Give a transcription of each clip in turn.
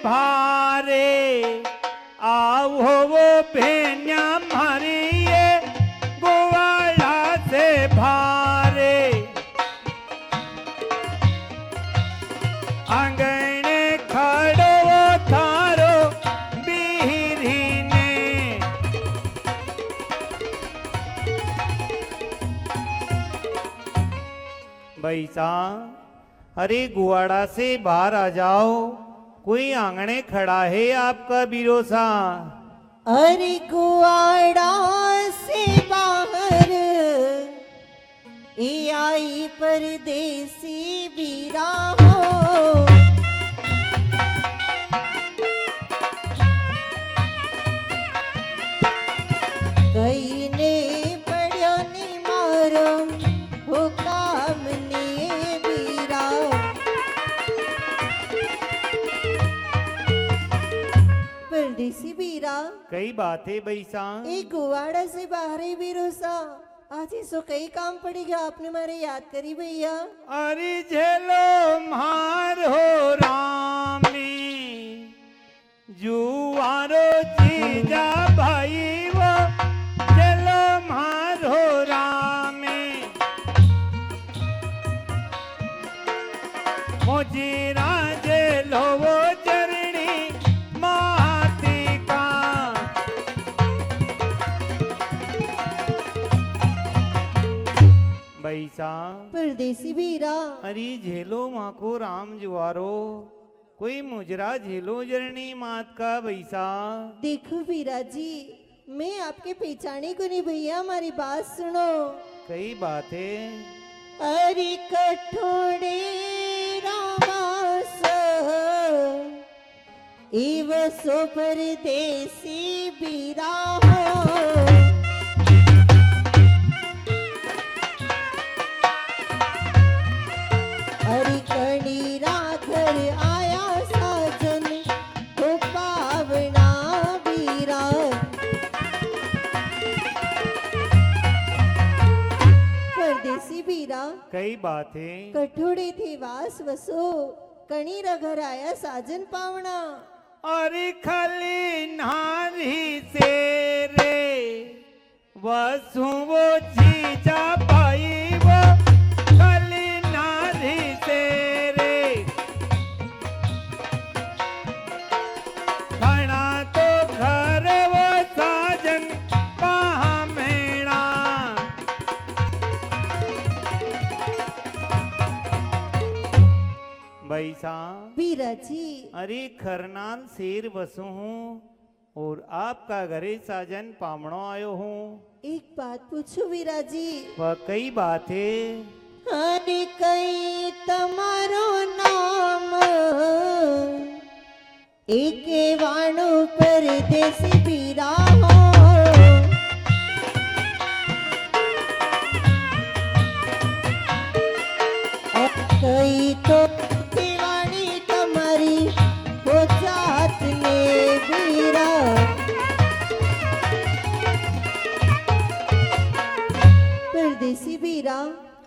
भारे आओ वो भेन्या मारी ये गोवाड़ा से भारे आंगने खड़ो थारो बीरी ने बैसा अरे गुआड़ा से बाहर आ जाओ, कोई आंगने खड़ा है आपका बिरोसा। अरे गुआड़ा से बाहर ये आई परदेसी बीरा हो। कई ने पड़ो ने मारो हो काम ने बीरा। परदेसी बीरा कई बात है बैसा। एक गुवाड़ा से बाहर ही बीरोसा आज ही सो कई काम पड़ेगा, आपने मारे याद करी भैया। अरे झेलो मार हो रामी जुआरो जीजा भाई वो झेलो मार हो रामी मोजीरा झेलो वो चरणी माती का बैसा। परदेसी बीरा अरे झेलो माँ को राम जुआरो कोई मुजरा झेलो जरनी मात का बैसा। देखो बीरा जी मैं आपके पहचाने को नहीं भैया, हमारी बात सुनो। कई बात है। अरे कठोड़े रामास इव सो परदेसी बीरा हो। अरे कणीरा घर आया साजन हो पावना बीरा। परदेसी बीरा कई बात है। कठोड़े थे वास वसो कणीरा घर आया साजन पावना। अरे खाली नारी से रे वसु वो जीजा भाई वो खाली नारी से रे खाना तो घर वो साजन कहाँ मेरा। बैसा बीरा जी अरे खरनाल शेर बसु हूँ और आपका घरे साजन पामणो आयो हूँ। एक बात पूछो बीरा जी। वह कई बात है। अरे कई तमारो नाम एक वाणो परदेसी बीरा हो। कई तो दीवानी तुम्हारी हो चाहत ने बीरा। परदेसी बीरा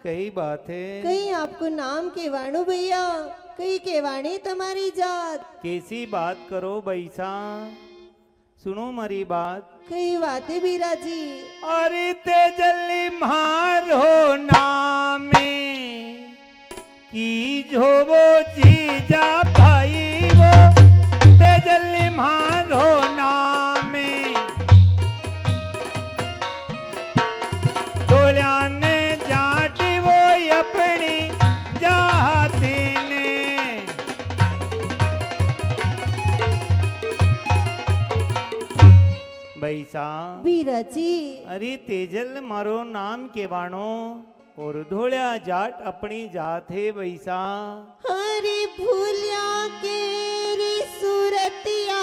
कई बात है। कहीं आपको नाम केवाणु भैया, कहीं केवाणी तुम्हारी जात। कैसी बात करो बैसा, सुनो मारी बात। कई बातें बीरा जी। अरे तेजली मारो नामे की जो वो जीजा भाई वो तेजली मारो नामे तोल्या ने जाटी वो अपनी जाती ने। बैसा बीरा जी अरे तेजल मारो नाम केवाणो और धोलिया जाट अपनी जात है बैसा। हरे भूलिया के री सूरतिया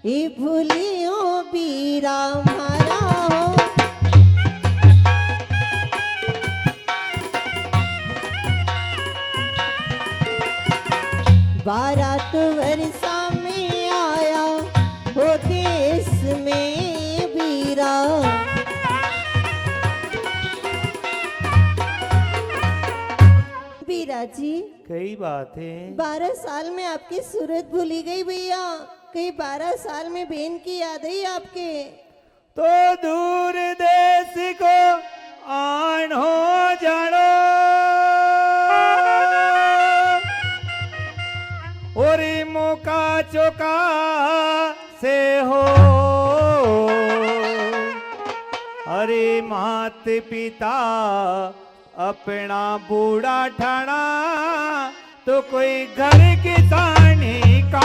ये भूलियो बीरा मारा हो। बारात वर्षा में आया हो देश में बीरा। बीरा बीराजी कई बात है 12 साल में आपकी सूरत भूली गई भैया, कई 12 साल में बहन की याद आई आपके। तो दूर देश को आनो जानो और मौका चौका से हो, अरे मात पिता अपना बूढ़ा ठाना तो कोई घर किसानी का।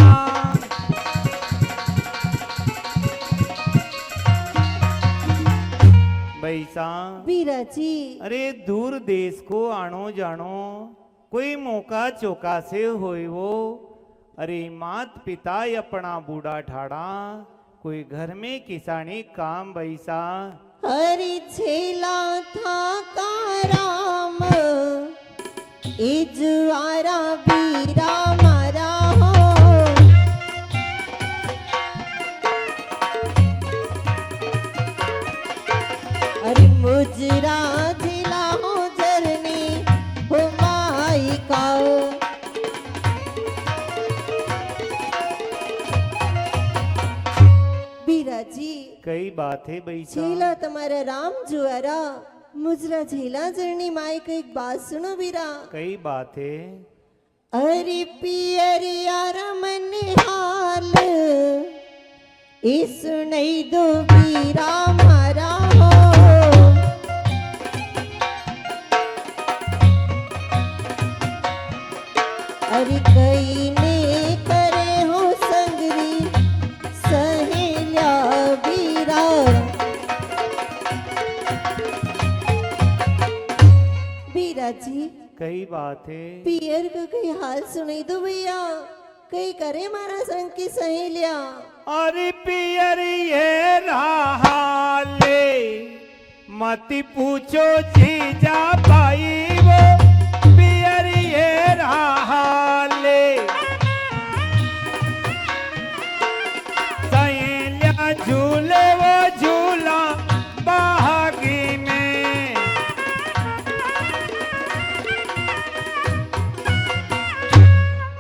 भैसा बीराजी अरे दूर देश को आनो जानो कोई मौका चौका से होई वो, अरे मात पिता अपना बूढ़ा ठाड़ा कोई घर में किसानी काम। भैसा हरि छेला था काराम इजवारा बीरा मारा हो, अरे मुजरा झिला हो जरनी हो माई का। बीराजी कई बात है भैसा झेला तुम्हारा राम जुआरा मुजरा झेला जरनी माई को एक बात सुनो बीरा। कई बात है अरे पियर यार मन हाल इस नहीं दो बीरा मारा हो, अरे कई ने करे हो संगरी सहेल्या बीरा। बीराजी कई बात है पियर का कई हाल सुनाई दो भैया, कई करे मारा संग की सहेलिया। अरे पियर ये रहाले मत पूछो जीजा भाई वो, पियर ये रहाले सहेलिया झूले वो झूला बागी में।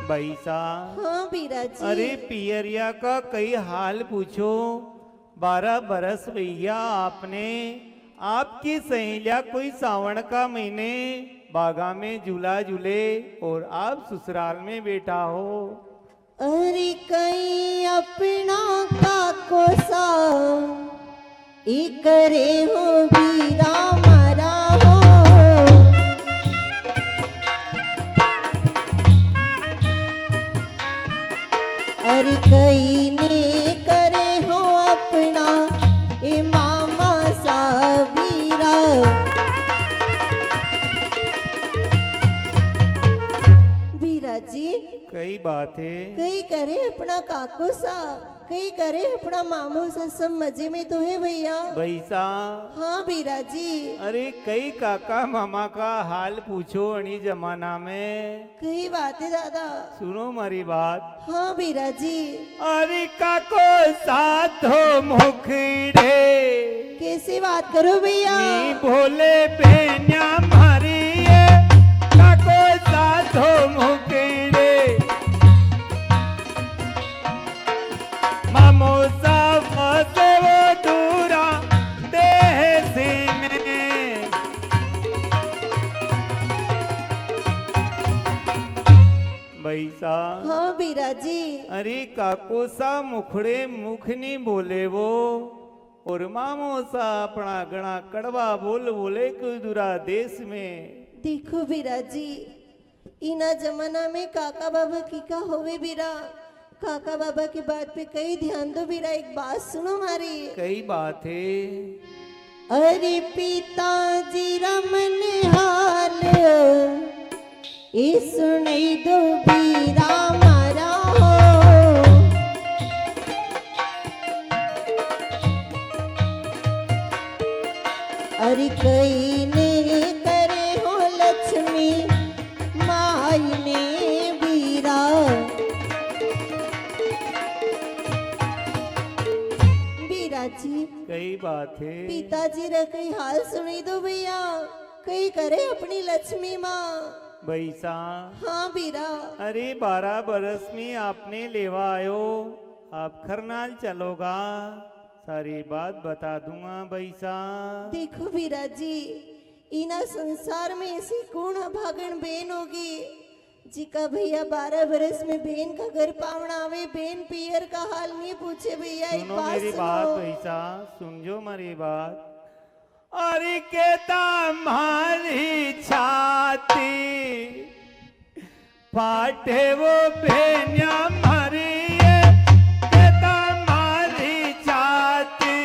भैसा हाँ बीराजी अरे पियरिया का कई हाल पूछो। 12 बरस भैया आपने आपकी सहेलिया कोई सावन का महीने बागा में झूला झूले और आप ससुराल में बैठा हो। अरे कई अपना का कोसा ई करे हो बीरा मारा हो, अरे कई ने करे हो अपना ए मामा सा बीरा। बीराजी कई बात है कई करे अपना काको सा, कई करे अपना मामू सा, सब मजे में तो है भैया। भैसा हाँ बीराजी अरे कई काका मामा का हाल पूछो अणी जमाना में। कई बात है दादा। सुनो मारी बात। हाँ बीराजी अरे काको साथ हो मुखड़े कैसी बात करो भैया। नी भोले बेन्या मारी है काको साथ हो मुखड़े मामो सा फसे वो दूरा देह में। भैसा हाँ बीराजी अरे काको सा मुखड़े मुख नहीं बोले वो, और मामो सा अपना गणा कड़वा बोल बोले कोई दूरा देश में। देखो बीराजी इना जमाना में काका बाबा की का होवे बीरा, काका बाबा की बात पे कई ध्यान दो बीरा। एक बात सुनो मारी। कई बात है अरे पिताजी रमन हाल इस नहीं दो बीरा मारा हो, अरे कई ने करे हो लक्ष्मी माई ने बीरा। बीराजी कई बात है पिताजी रे कई हाल सुनी दो भैया, कई करे अपनी लक्ष्मी माँ। भैसा हाँ बीरा। अरे 12 बरस में आपने लेवा आयो, आप खरनाल चलोगा, सारी बात बता दूंगा भैसा। देखो बीरा जी, इना संसार में ऐसी कौन अभागन बेन होगी जिका भैया 12 बरस में बेन का घर पावना आवे, बेन पियर का हाल नहीं पूछे भैया। एक सुनो बात मेरी सुनो। बात भैसा, सुनजो मेरी बात। अरे कहता मारी छाती फाटे वो बेनिया मारी, कहता मारी छाती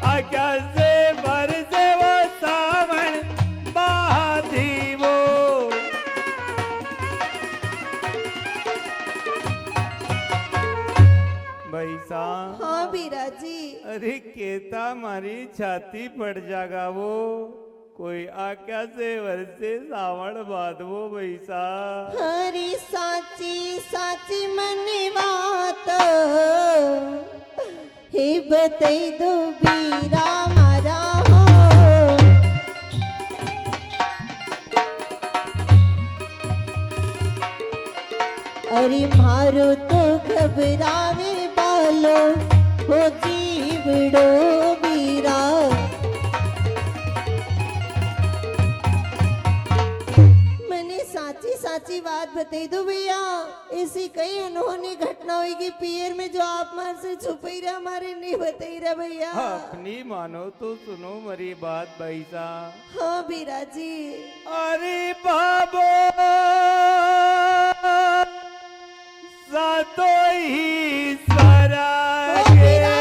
आज्ञा से बरसे वो सावन बाधी वो। भैसा हाँ बीरा जी। अरे केता मारी छाती पड़ जागा वो, कोई आज्ञा से वर्षे सावण बांधवो भैसा। हरी साची साची मन बात हे बतई दो बीरा मारा हो। अरे मारो तो घबरावे बालो हो जीवड़ो बीरा। मैंने साची साची बात बताई दो भैया, ऐसी कई अनहोनी घटना हुई कि पियर में जो आप मार से छुपी रहा हमारे नहीं बताई रहा भैया। अपनी मानो तो सुनो मेरी बात भैसा। हाँ बीरा जी। अरे बाबो सातो ही सारा ओ बीरा।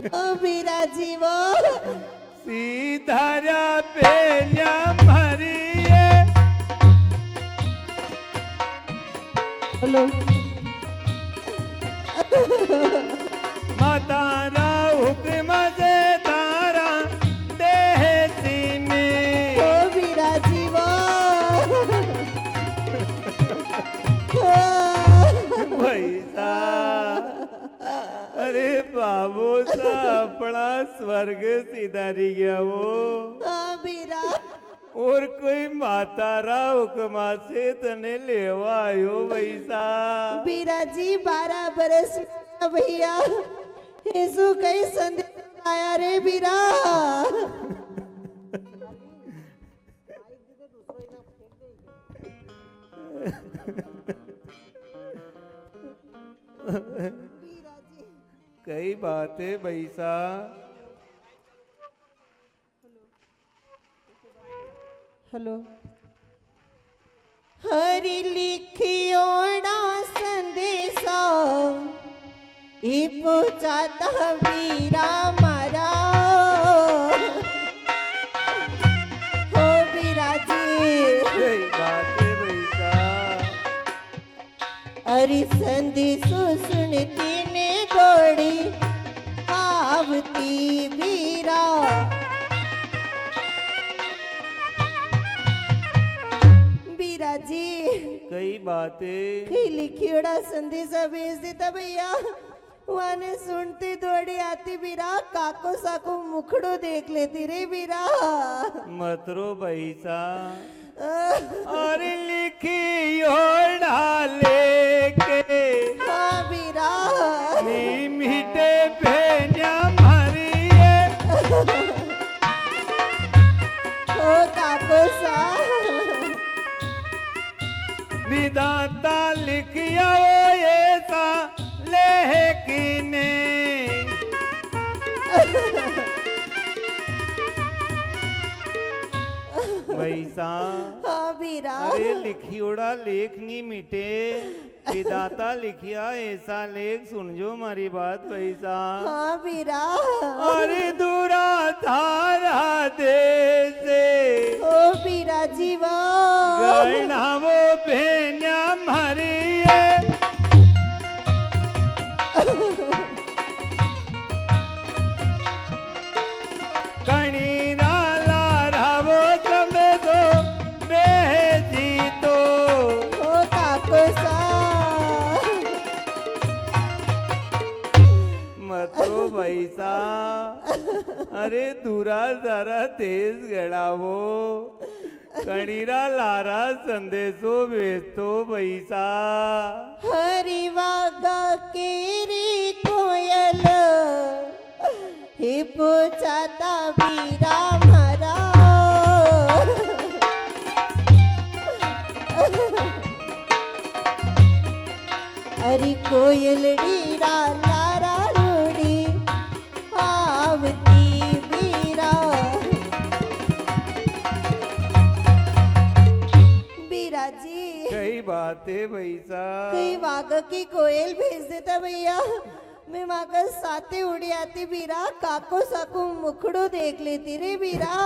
ओ बीरा जी वो सीधारा पेल्या मरिए। हेलो मातारा हुक्म से तारा देहती में। ओ बीरा जी वो भैसा अरे बाबू सा अपना स्वर्ग सिधारी गया वो। हाँ बीरा। और कोई मातारा हुक्मा से तने लेवा आयो भैसा। बीरा जी 12 बरस में भैया यीशु कई संदेश आया रे बीरा। कई बातें भैसा। हेलो हरि लिखियोड़ा संदेशा ये पहुंचाता बीरा मारा हो बीरा जी। कई बातें भैसा। अरे संदेशो सुनती ने दौड़ी आवती बीरा। बीरा जी कई बातें। कई लिखियोड़ा संदेशा भेज देता भैया, वाने सुनती दौड़ी आती बीरा, काको साको मुखड़ो देख लेती रे बीरा। मतरो भैसा। और लिखी डाले के हाँ बीरा। नी मीठे भेजा मरिए। ओ काको सा विधाता लिखिया वो ऐसा लेकिने। भैसा हाँ बीरा। अरे लिखियोड़ा लेख नहीं मिटे, विधाता लिखिया ऐसा लेख। सुनजो मारी बात भैसा। हाँ बीरा। अरे दूरा धारा दे से ओ बीरा जीवा गहना वो भेन्या मरिए। कणी नाला रावो चमे दो बेजी तो। ओ काको सा मतरो पैसा अरे दुरा जरा तेज गडावो कणीरा लारा संदेशो भेजतो पैसा हरी वागा केरी कोयल हे पोचाता बीरा मारा अरे कोयलड़ी लारा रोड़ी आवती बीरा बीरा जी कई बातें पैसा कई वाघ की कोयल भेज देता भैया मैं मागा साथे उड़ी आती बीरा काको साको मुखड़ो देख लेती रे बीरा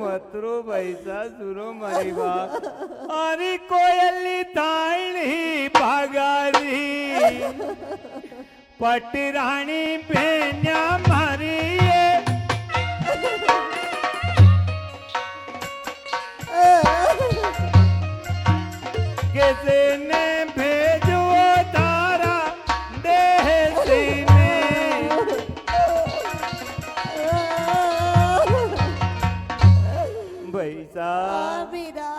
मतरो पैसा सुनो मारी बात अरे कोयली ताणी भागारी पटराणी पेन्या मारी कैसे ने भेजो तारा देहसी में भैसा बीरा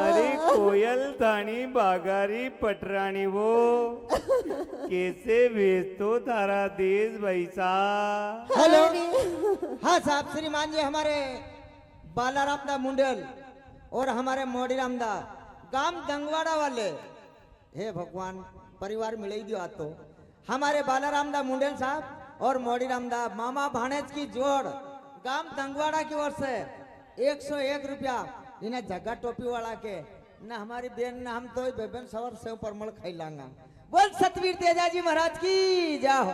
अरे कोयल ताणी बागारी पटराणी वो कैसे भेजतो तारा देश भैसा हेलो हाँ साहब श्रीमान जी हमारे बालाराम दा मुंडल और हमारे मोड़ी राम दा गांव दंगवाड़ा वाले हे भगवान परिवार मिले ही दियो आज तो हमारे बालाराम दा मुंडल साहब और मोड़ी राम दा मामा भाणेज की जोड़ गांव दंगवाड़ा की ओर से 101 रुपया इन्हें जगह टोपी वाला के न हमारी बहन न हम तो बेबन सवर सेव परमल खाई लांगा बोल सतवीर तेजाजी महाराज की जाओ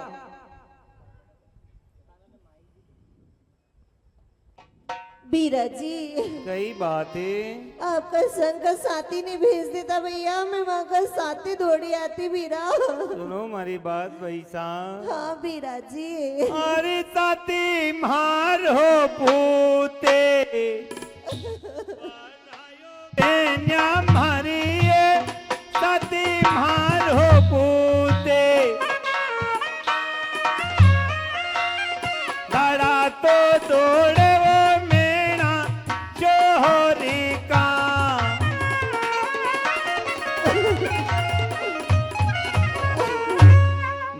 बीरा जी कई बातें आपका संग का साथी ने भेज देता भैया मैं वहां का साथी दौड़ी आती बीरा सुनो मारी बात भैसा हाँ बीरा जी अरे साथी मारो पूते पेन्या मारी साथी मारो पूते दाड़ा तो दौड़े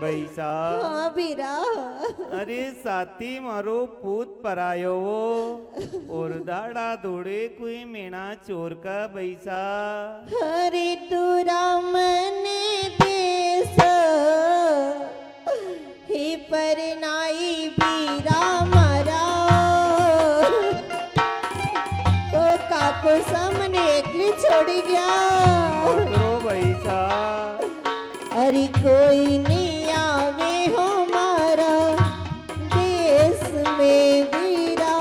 भैसा हाँ बीरा अरे साथी मारो पूत परायो और दाड़ा दौड़े कोई मेना चोर का भैसा हरे तुरा मने देश हे परनाई बीरा मारा तो काको सामने एकली छोड़ी गया तो भैसा अरे कोई नहीं आवे हमारा देश में बीरा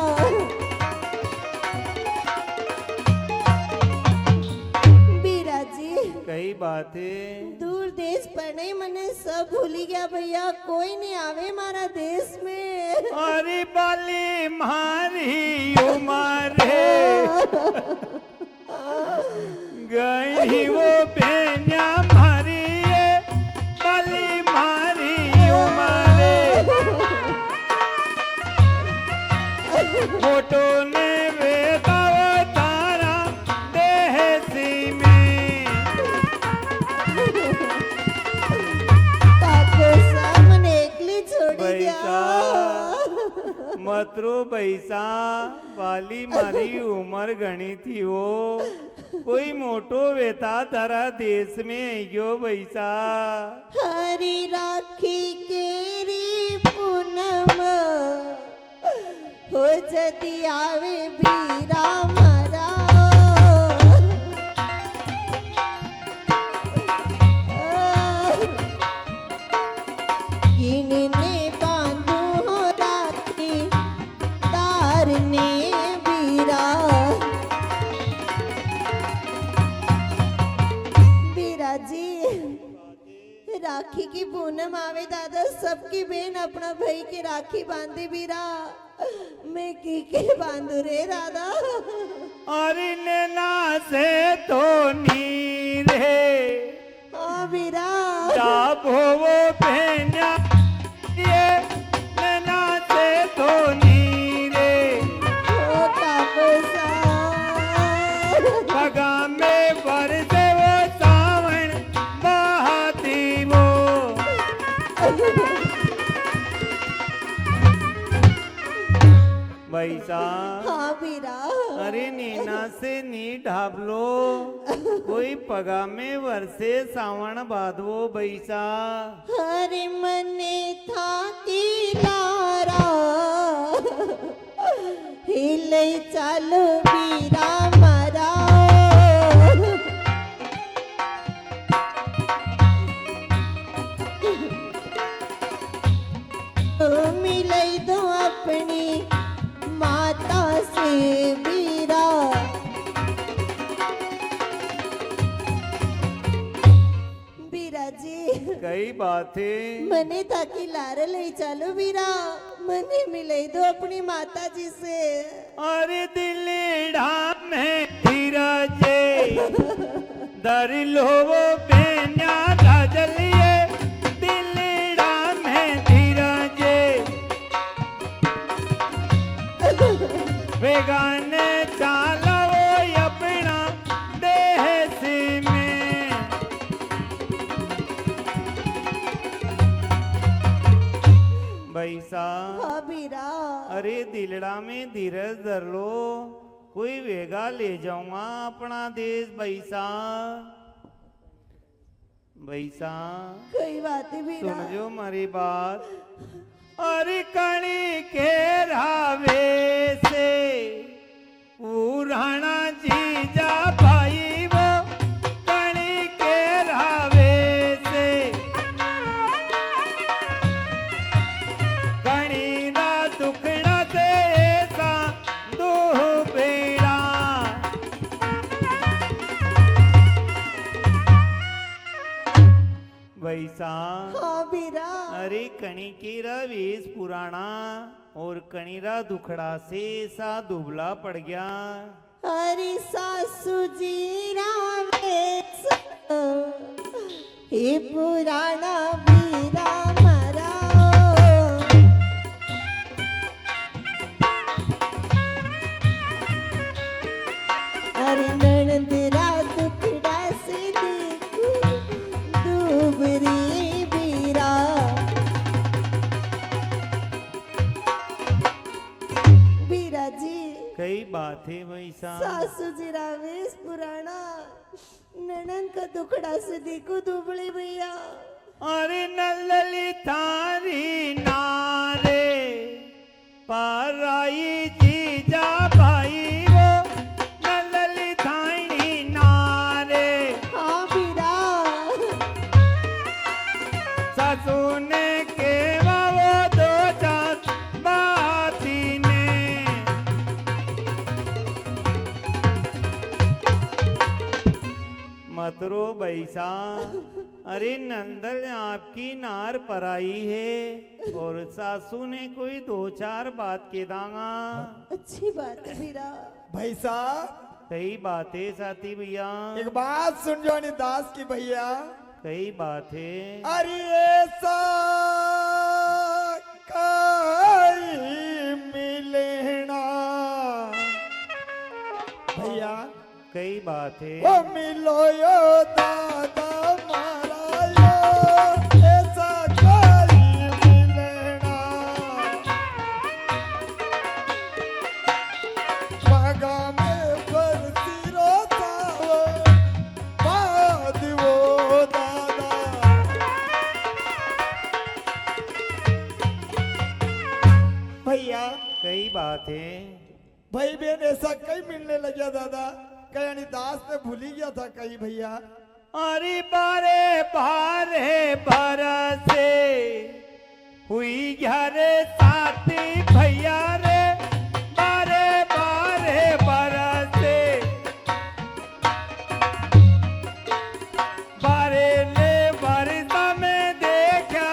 बीरा जी कई बातें दूर देश पर नहीं मने सब भूली गया भैया कोई नहीं आवे हमारा देश में अरे बाली मारी उमारे गई वो पेन्या मारी बाली मारी उमारे फोटो ने बेतावा तारा देहसी में काको सामने एकली छोड़ी गया मतरो पैसा वाली मारी उम्र घणी थी वो कोई मोटो वेता तारा देश में यो पैसा हरी राखी केरी पूनम हो जदी आवे बीरा मारा किनने बांधू हो राखी तारने बीरा बीरा जी राखी की पूनम आवे दादा सबकी बहन अपना भाई की राखी बांधे बीरा मैं की बांधू रे दादा अरे नैना से तो नीरे हाँ बीरा जाबो वो पहना ये भाई साहब हाँ बीरा अरे नीना से नी ढाबलो कोई पगा में वर्षे सावण बादवो बैसा हरे मने था की लारा हिले चालो बीरा मारा मिलई दो अपनी माता से बीरा बीरा जी कई बातें मने ताकि लारे ले चलो बीरा मने मिले दो अपनी माता जी से अरे दिलेड़ा में धीरजे दर लोवो बेन्या धाजलिए दिलेड़ा में धीरजे वेगाने चालो अपना देह में बैसा हाँ बीरा अरे दिलड़ा में धीरज धर लो कोई वेगा ले जाऊंगा अपना देश बैसा बैसा कोई बात नहीं बीरा सुन मारी बात अरे कणी के रावे से पुराना जीजा भाई वो कणी के रावे से कणी ना दुखड़ा से सा दो बेड़ा वैसा हाँ बीरा अरे कणी केरा वेश पुराना और कणीरा दुखड़ा से सा दुबला पड़ गया हरी सासू जी रावेश हे पुराना बीरा मरा अरे ननद रात दुखड़ा से देखू दुबरी बीरा बीरा जी कई बात है वैसा सासू जी रावेश पुराना ननन का दुखड़ा से देखो दुबली भैया अरे नल्लली थारी नारे पाराई जीजा भाई वो नल्लली थारी नारे हाँ बीरा सासू ने के वो दो चार बाती ने मतरो बैसा अरे नंदल आपकी नार पराई है और सासू ने कोई दो चार बात के दांगा अच्छी बात है बीरा भाई साहब कई बातें साथी भैया एक बात सुन जो दास की भैया कई बात है अरे ऐसा कहीं मिलेना भैया कई बात है ओ मिलो यो दादा मारा यो ऐसा कहीं मिलेना बागा में बरसी रोता वो बाद वो दादा भैया कई बात है भाई बहन ऐसा कहीं मिलने लग गया दादा कहीं दास ने भूल ही गया था कहीं भैया अरे बारे बारे बरसे हुई घरे साथी भैया रे बारे बारे बरसे बारे ले बरसा में देखा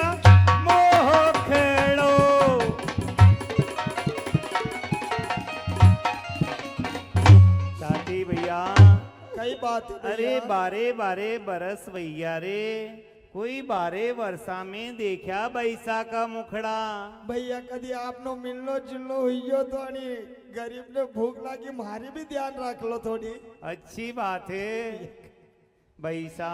मोह खेड़ो साथी भैया कई बात है अरे भैया। बारे बारे बरस भैया रे कोई बारे वर्षा में देखा बैसा का मुखड़ा भैया कदी आपनो मिलनो जुलनो हुईयो तो आणि गरीब ने भूख लागी मारी भी ध्यान रख लो थोड़ी अच्छी बात है बैसा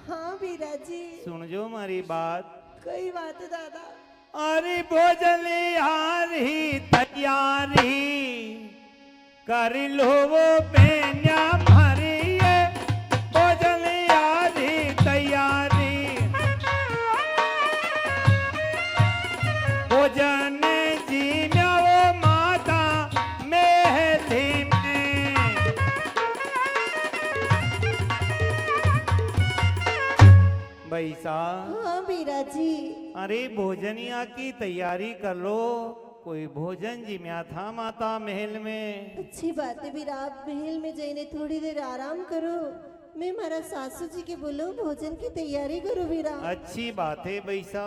हाँ बीरा जी सुन जो मारी बात कई बात है दादा। अरे भोजन यारी तैयारी कर लो वो पेन्या भरी है, भोजन यारी तैयारी भोजन जी में वो माता मेहदी में। बैसा हाँ बीरा जी। अरे भोजनिया की तैयारी कर लो, कोई भोजन जिम्या था माता महल में। अच्छी बात है बीरा, आप महल में जाइने थोड़ी देर आराम करो, मैं मारा सासू जी के बोलो भोजन की तैयारी करो बीरा। अच्छी बात है बैसा।